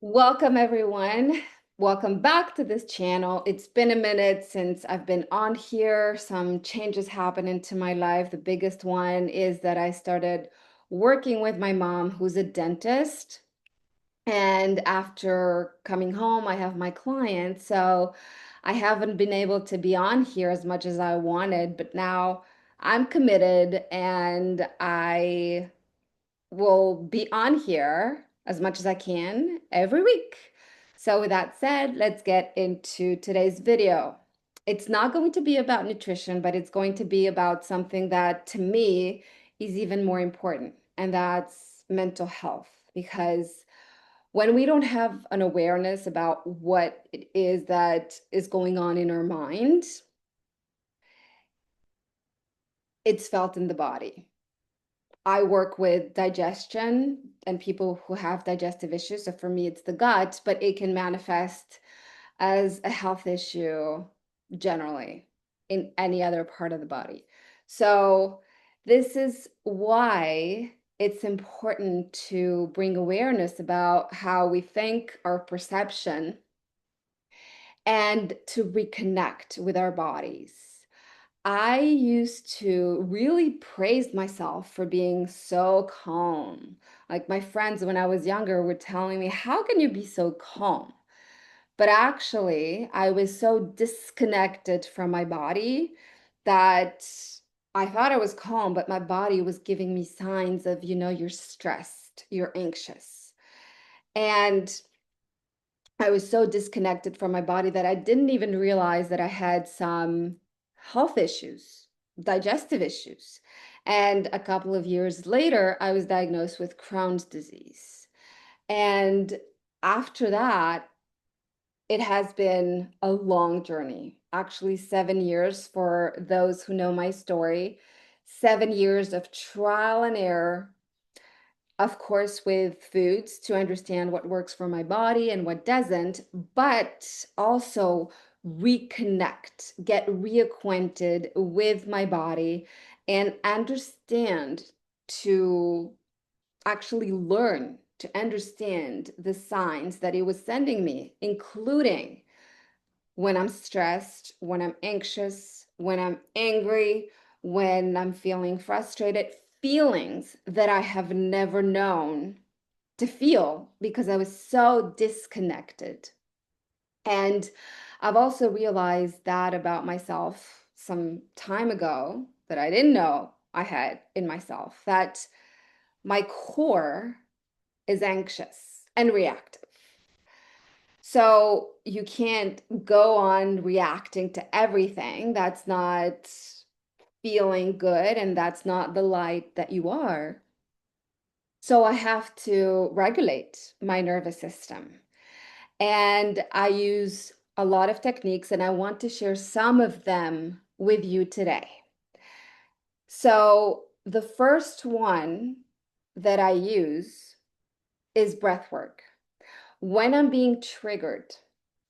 Welcome, everyone. Welcome back to this channel. It's been a minute since I've been on here. Some changes happened into my life. The biggest one is that I started working with my mom, who's a dentist. And after coming home, I have my clients. So I haven't been able to be on here as much as I wanted, but now I'm committed and I will be on here as much as I can every week. So with that said, let's get into today's video. It's not going to be about nutrition, but it's going to be about something that to me is even more important, and that's mental health. Because when we don't have an awareness about what it is that is going on in our mind, it's felt in the body. I work with digestion and people who have digestive issues. So for me, it's the gut, but it can manifest as a health issue generally in any other part of the body. So this is why it's important to bring awareness about how we think, our perception, and to reconnect with our bodies. I used to really praise myself for being so calm. Like my friends when I was younger were telling me, "How can you be so calm?" But actually, I was so disconnected from my body that I thought I was calm, but my body was giving me signs of, you're stressed, you're anxious. And I was so disconnected from my body that I didn't even realize that I had some health issues, digestive issues. And a couple of years later, I was diagnosed with Crohn's disease. And after that, it has been a long journey, actually 7 years for those who know my story, 7 years of trial and error, of course, with foods to understand what works for my body and what doesn't, but also reconnect, get reacquainted with my body and understand to actually learn to understand the signs that it was sending me, including when I'm stressed, when I'm anxious, when I'm angry, when I'm feeling frustrated, feelings that I have never known to feel because I was so disconnected. And I've also realized that about myself some time ago that I didn't know I had in myself, that my core is anxious and reactive. So you can't go on reacting to everything. That's not feeling good, and that's not the light that you are. So I have to regulate my nervous system. And I use a lot of techniques, and I want to share some of them with you today. So the first one that I use is breath work. When I'm being triggered,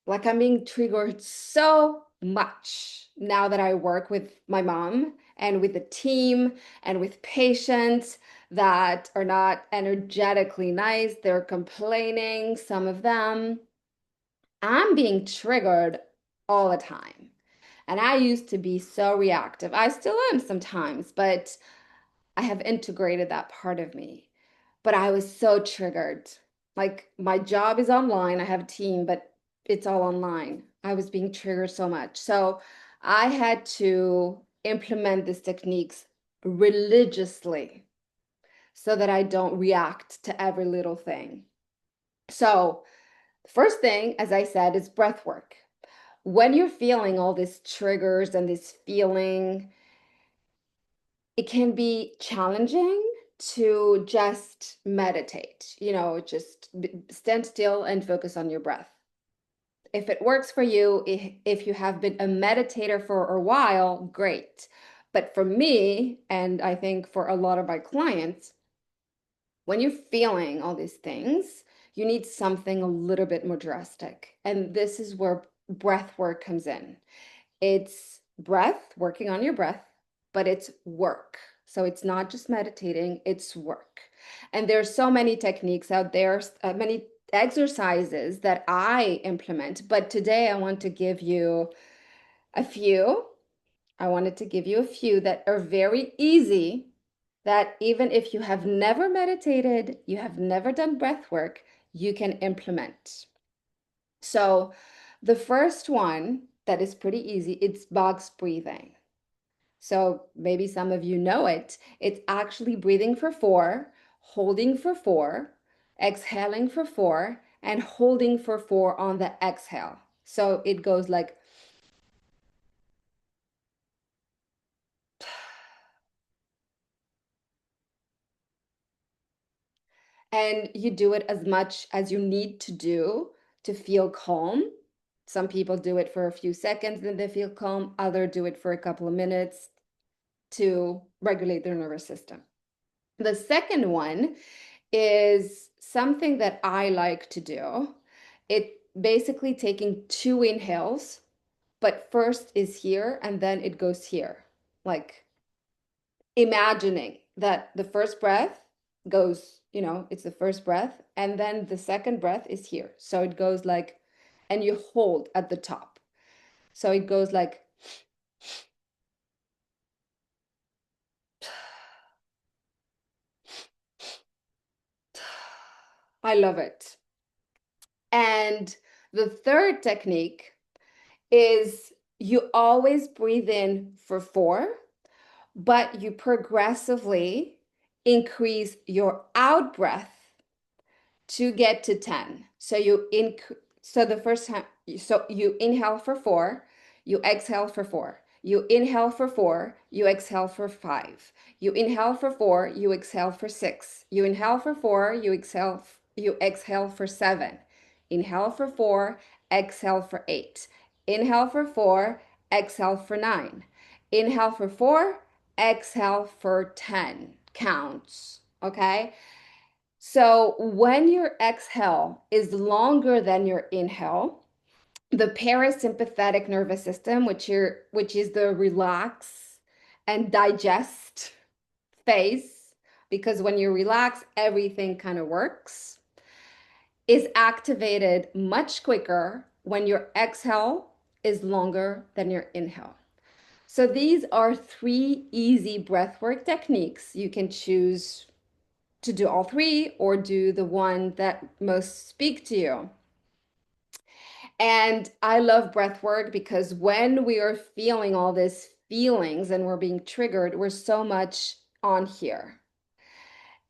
like I'm being triggered so much now that I work with my mom and with the team and with patients that are not energetically nice. They're complaining, some of them. I'm being triggered all the time. And I used to be so reactive. I still am sometimes, but I have integrated that part of me. But I was so triggered. Like my job is online. I have a team, but it's all online. I was being triggered so much. So I had to implement these techniques religiously so that I don't react to every little thing. So, first thing, as I said, is breath work. When you're feeling all these triggers and this feeling, it can be challenging to just meditate, just stand still and focus on your breath. If it works for you, if you have been a meditator for a while, great. But for me, and I think for a lot of my clients, when you're feeling all these things, you need something a little bit more drastic. And this is where breath work comes in. It's breath, working on your breath, but it's work. So it's not just meditating, it's work. And there's so many techniques out there, many exercises that I implement, but today I want to give you a few. I wanted to give you a few that are very easy, that even if you have never meditated, you have never done breath work, you can implement. So, the first one that is pretty easy, it's box breathing. So, maybe some of you know it. It's actually breathing for 4, holding for 4, exhaling for 4, and holding for 4 on the exhale. So, it goes like, and you do it as much as you need to do to feel calm. Some people do it for a few seconds, then they feel calm. Others do it for a couple of minutes to regulate their nervous system. The second one is something that I like to do. It basically taking 2 inhales, but first is here and then it goes here. Like imagining that the first breath goes, it's the first breath, and then the second breath is here. So it goes like, and you hold at the top. So it goes like, I love it. And the third technique is you always breathe in for 4, but you progressively increase your out breath to get to 10. So the first time, so you inhale for 4, you exhale for 4. You inhale for 4, you exhale for 5. You inhale for 4, you exhale for 6. You inhale for 4, you exhale for 7. Inhale for 4, exhale for 8. Inhale for 4, exhale for 9. Inhale for 4, exhale for 10 counts. Okay? So when your exhale is longer than your inhale, the parasympathetic nervous system, which is the relax and digest phase, because when you relax, everything kind of works, is activated much quicker when your exhale is longer than your inhale. So these are 3 easy breathwork techniques. You can choose to do all 3 or do the one that most speak to you. And I love breath work because when we are feeling all these feelings and we're being triggered, we're so much on here.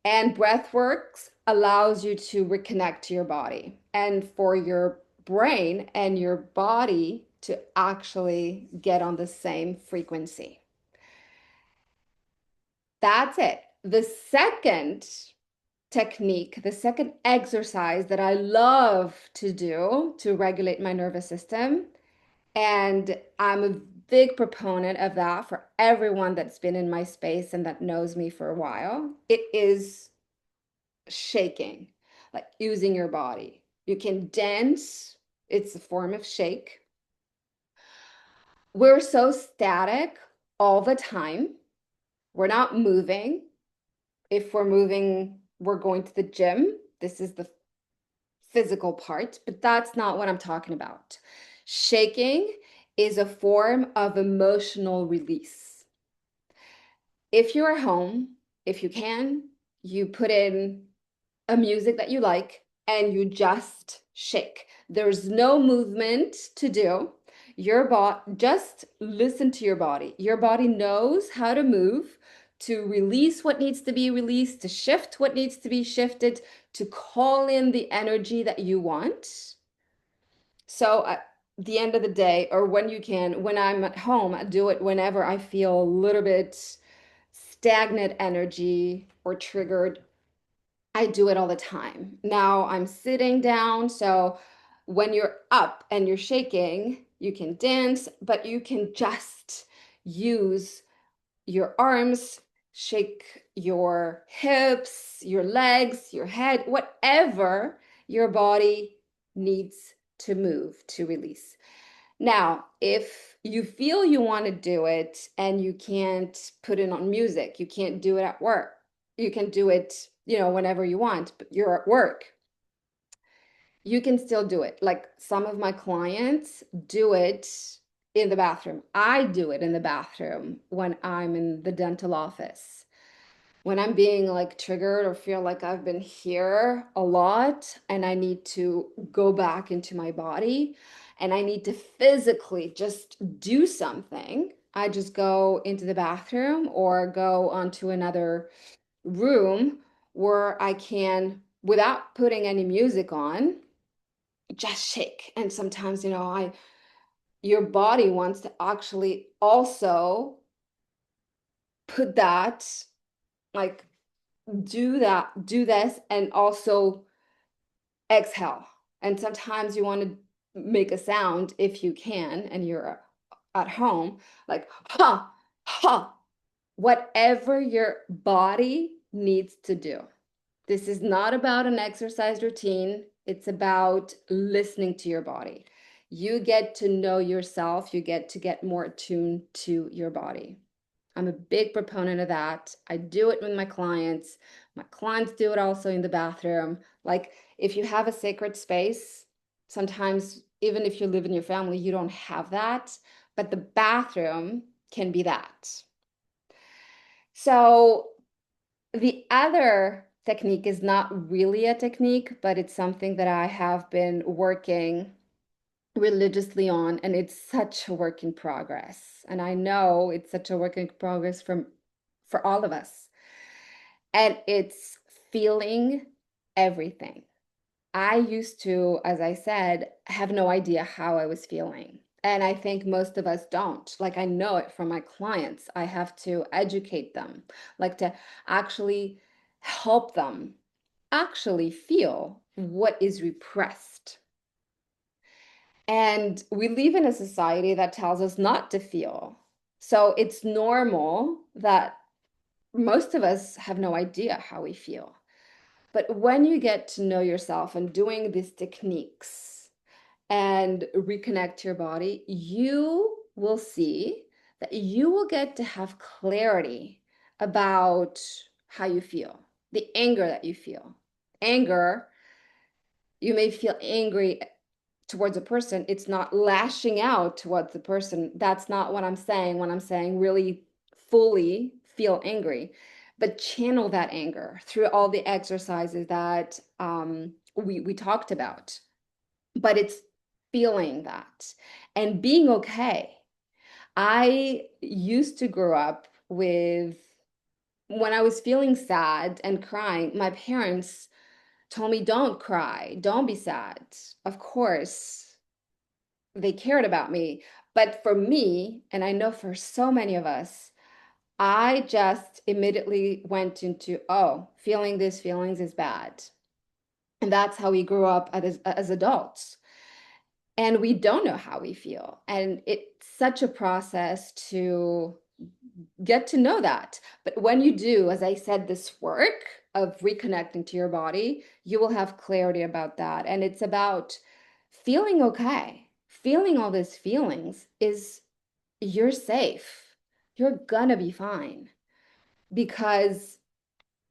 And breath works allows you to reconnect to your body and for your brain and your body to actually get on the same frequency. That's it. The second technique, the second exercise that I love to do to regulate my nervous system, and I'm a big proponent of that for everyone that's been in my space and that knows me for a while, it is shaking, like using your body. You can dance, it's a form of shake. We're so static all the time. We're not moving. If we're moving, we're going to the gym. This is the physical part, but that's not what I'm talking about. Shaking is a form of emotional release. If you're at home, if you can, you put in a music that you like and you just shake. There's no movement to do. Your body, just listen to your body. Your body knows how to move, to release what needs to be released, to shift what needs to be shifted, to call in the energy that you want. So at the end of the day, or when you can, when I'm at home, I do it whenever I feel a little bit stagnant energy or triggered. I do it all the time. Now I'm sitting down, so when you're up and you're shaking, you can dance, but you can just use your arms, shake your hips, your legs, your head, whatever your body needs to move to release. Now, if you feel you want to do it and you can't put it on music, you can't do it at work, you can do it, whenever you want, but you're at work. You can still do it. Like some of my clients do it in the bathroom. I do it in the bathroom when I'm in the dental office. When I'm being like triggered or feel like I've been here a lot and I need to go back into my body and I need to physically just do something, I just go into the bathroom or go onto another room where I can, without putting any music on, just shake. And sometimes, your body wants to actually also put that, like, do this, and also exhale. And sometimes you want to make a sound if you can, and you're at home, like, ha, ha, whatever your body needs to do. This is not about an exercise routine. It's about listening to your body. You get to know yourself. You get more attuned to your body. I'm a big proponent of that. I do it with my clients. My clients do it also in the bathroom. Like if you have a sacred space, sometimes even if you live in your family, you don't have that, but the bathroom can be that. So the other technique is not really a technique, but it's something that I have been working religiously on, and it's such a work in progress. And I know it's such a work in progress for all of us. And it's feeling everything. I used to, as I said, have no idea how I was feeling. And I think most of us don't. Like, I know it from my clients. I have to educate them, like to actually help them actually feel what is repressed. And we live in a society that tells us not to feel. So it's normal that most of us have no idea how we feel. But when you get to know yourself and doing these techniques and reconnect your body, you will see that you will get to have clarity about how you feel, the anger that you feel. Anger, you may feel angry towards a person. It's not lashing out towards the person. That's not what I'm saying when I'm saying really fully feel angry, but channel that anger through all the exercises that we talked about. But it's feeling that and being okay. I used to grow up with, when I was feeling sad and crying, my parents told me, don't cry, don't be sad. Of course, they cared about me. But for me, and I know for so many of us, I just immediately went into, oh, feeling these feelings is bad. And that's how we grew up as adults. And we don't know how we feel. And it's such a process to get to know that. But when you do, as I said, this work of reconnecting to your body, you will have clarity about that. And it's about feeling okay. Feeling all these feelings is, you're safe. You're gonna be fine, because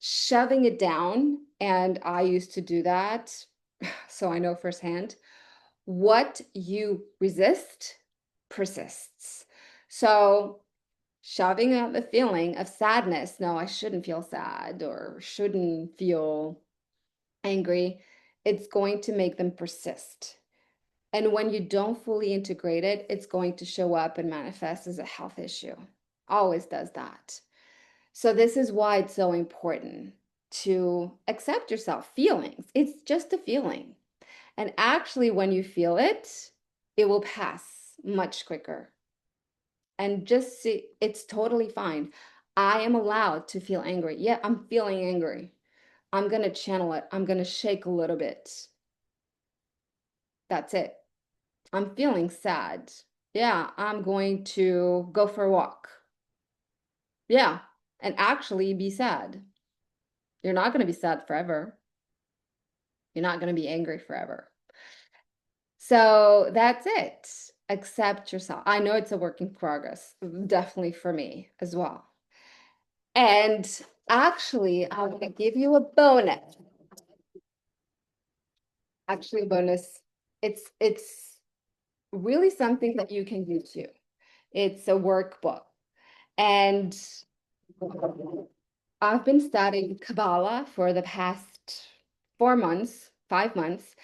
shoving it down, and I used to do that, so I know firsthand, what you resist persists. So shoving out the feeling of sadness, no, I shouldn't feel sad or shouldn't feel angry, it's going to make them persist. And when you don't fully integrate it, it's going to show up and manifest as a health issue. Always does that. So this is why it's so important to accept yourself. Feelings, it's just a feeling. And actually, when you feel it, it will pass much quicker. And just see, it's totally fine. I am allowed to feel angry. Yeah, I'm feeling angry. I'm going to channel it. I'm going to shake a little bit. That's it. I'm feeling sad. Yeah, I'm going to go for a walk. Yeah, and actually be sad. You're not going to be sad forever. You're not going to be angry forever. So that's it. Accept yourself. I know it's a work in progress, definitely for me as well. And actually, I'm going to give you a bonus. actually a bonus. It's really something that you can do too. It's a workbook. And I've been studying Kabbalah for the past 4 months, 5 months.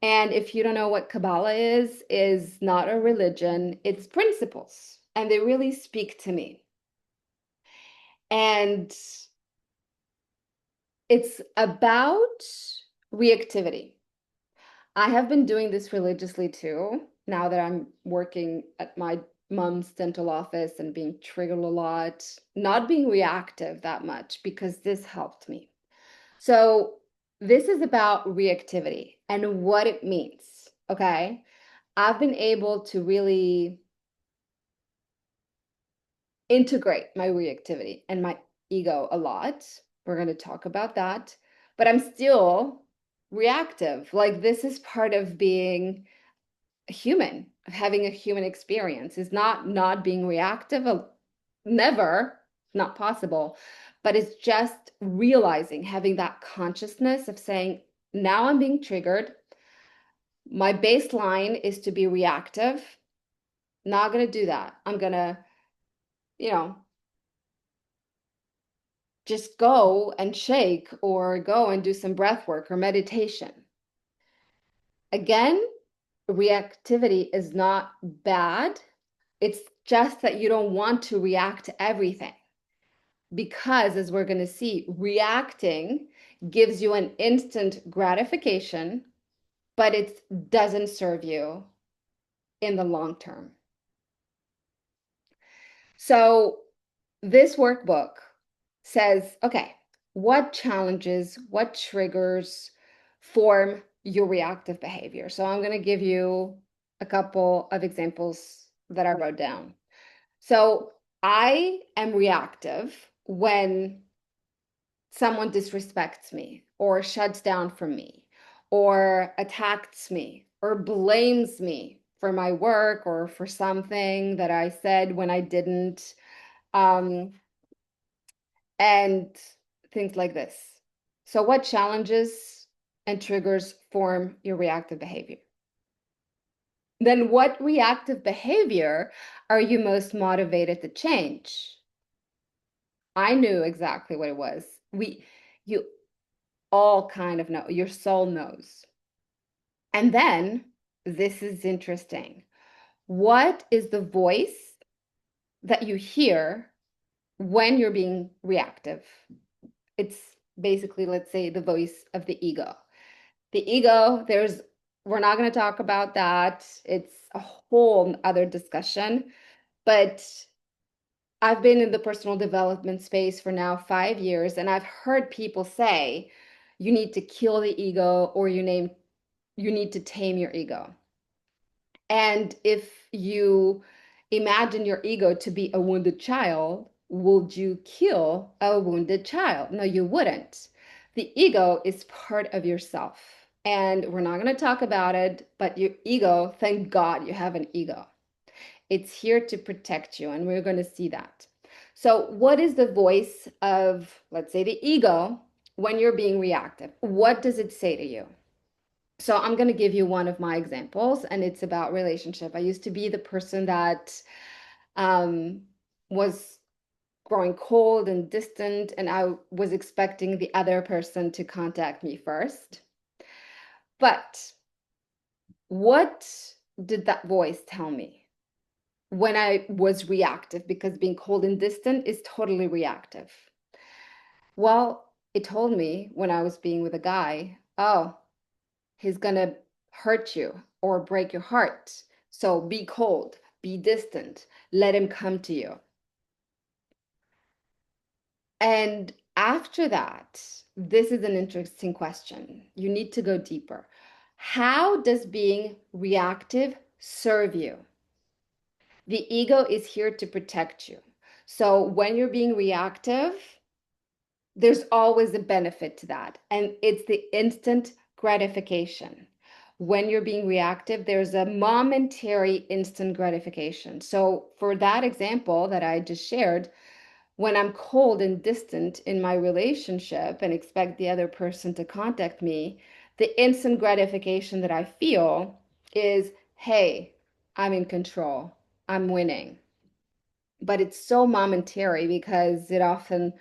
And if you don't know what Kabbalah is not a religion, it's principles. And they really speak to me. And it's about reactivity. I have been doing this religiously too, now that I'm working at my mom's dental office and being triggered a lot, not being reactive that much because this helped me. So, this is about reactivity and what it means. Okay. I've been able to really integrate my reactivity and my ego a lot. We're going to talk about that. But I'm still reactive. Like, this is part of being a human, of having a human experience, is not being reactive. Never, not possible. But it's just realizing, having that consciousness of saying, now I'm being triggered. My baseline is to be reactive. Not going to do that. I'm going to, you know, just go and shake or go and do some breath work or meditation. Again, reactivity is not bad. It's just that you don't want to react to everything because, as we're going to see, reacting gives you an instant gratification, but it doesn't serve you in the long term. So, this workbook says, okay, what challenges, what triggers form your reactive behavior? So I'm going to give you a couple of examples that I wrote down. So I am reactive when someone disrespects me or shuts down from me or attacks me or blames me for my work or for something that I said when I didn't. Um, and things like this. So, what challenges and triggers form your reactive behavior? Then, what reactive behavior are you most motivated to change? I knew exactly what it was. You all kind of know, your soul knows. And then, this is interesting. What is the voice that you hear when you're being reactive? It's basically, let's say, the voice of the ego. The ego, we're not going to talk about that. It's a whole other discussion. But I've been in the personal development space for now 5 years, and I've heard people say you need to kill the ego or you need to tame your ego. And if you imagine your ego to be a wounded child, would you kill a wounded child? No, you wouldn't. The ego is part of yourself. And we're not going to talk about it, but your ego, thank God you have an ego. It's here to protect you, and we're going to see that. So, what is the voice of, let's say, the ego when you're being reactive? What does it say to you? So I'm going to give you one of my examples, and it's about relationship. I used to be the person that um, was growing cold and distant, and I was expecting the other person to contact me first. But what did that voice tell me when I was reactive? Because being cold and distant is totally reactive. Well, it told me when I was being with a guy, oh, he's gonna hurt you or break your heart. So be cold, be distant, let him come to you. And after that, this is an interesting question. You need to go deeper. How does being reactive serve you? The ego is here to protect you. So when you're being reactive, there's always a benefit to that. And it's the instant gratification. When you're being reactive, there's a momentary instant gratification. So, for that example that I just shared, when I'm cold and distant in my relationship and expect the other person to contact me, the instant gratification that I feel is, hey, I'm in control, I'm winning. But it's so momentary because it often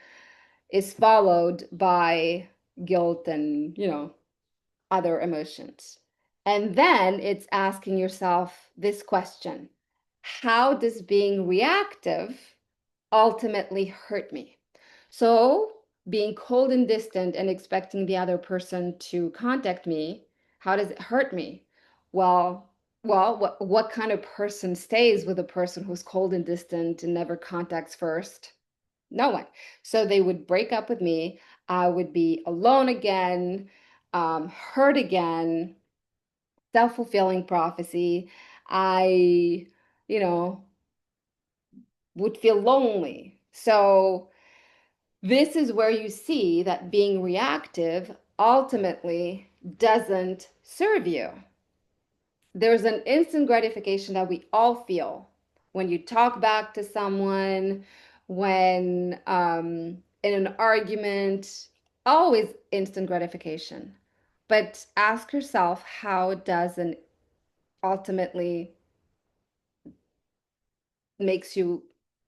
is followed by guilt and, other emotions. And then it's asking yourself this question: how does being reactive ultimately hurt me? So, being cold and distant and expecting the other person to contact me, how does it hurt me? Well, what kind of person stays with a person who's cold and distant and never contacts first? No one. So they would break up with me. I would be alone again, hurt again, self-fulfilling prophecy. I, you know, would feel lonely. So this is where you see that being reactive ultimately doesn't serve you. There's an instant gratification that we all feel when you talk back to someone, when in an argument, always instant gratification. But ask yourself, how does an ultimately makes you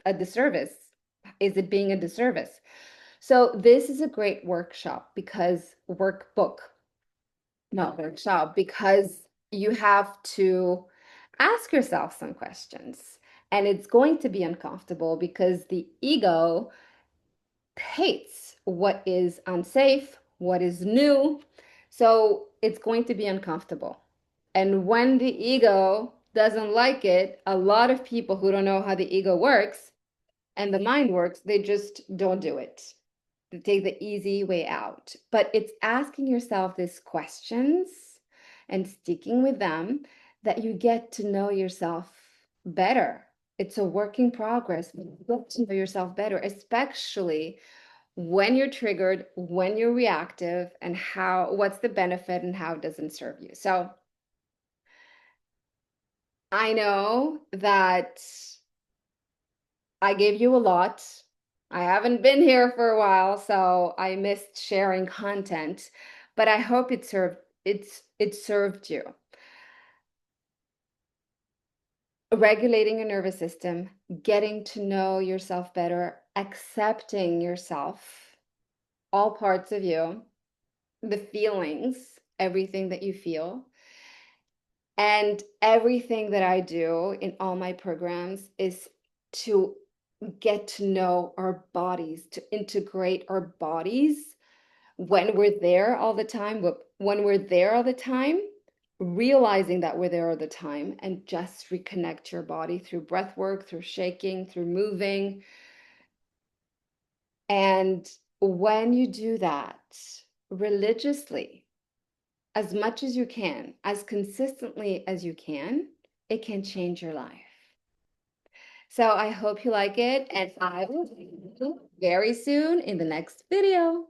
a disservice? Is it being a disservice? So this is a great workshop because workbook, not workshop, because you have to ask yourself some questions. And it's going to be uncomfortable because the ego hates what is unsafe, what is new. So it's going to be uncomfortable. And when the ego doesn't like it, a lot of people who don't know how the ego works and the mind works, they just don't do it. They take the easy way out. But it's asking yourself these questions and sticking with them that you get to know yourself better. It's a work in progress. You get to know yourself better, especially when you're triggered, when you're reactive, and what's the benefit and how it doesn't serve you. So I know that I gave you a lot. I haven't been here for a while, so I missed sharing content, but I hope it served you. Regulating your nervous system, getting to know yourself better, accepting yourself, all parts of you, the feelings, everything that you feel. And everything that I do in all my programs is to get to know our bodies, to integrate our bodies when we're there all the time. When we're there all the time, realizing that we're there all the time and just reconnect your body through breath work, through shaking, through moving. And when you do that religiously, as much as you can, as consistently as you can, it can change your life. So I hope you like it, and I will see you very soon in the next video.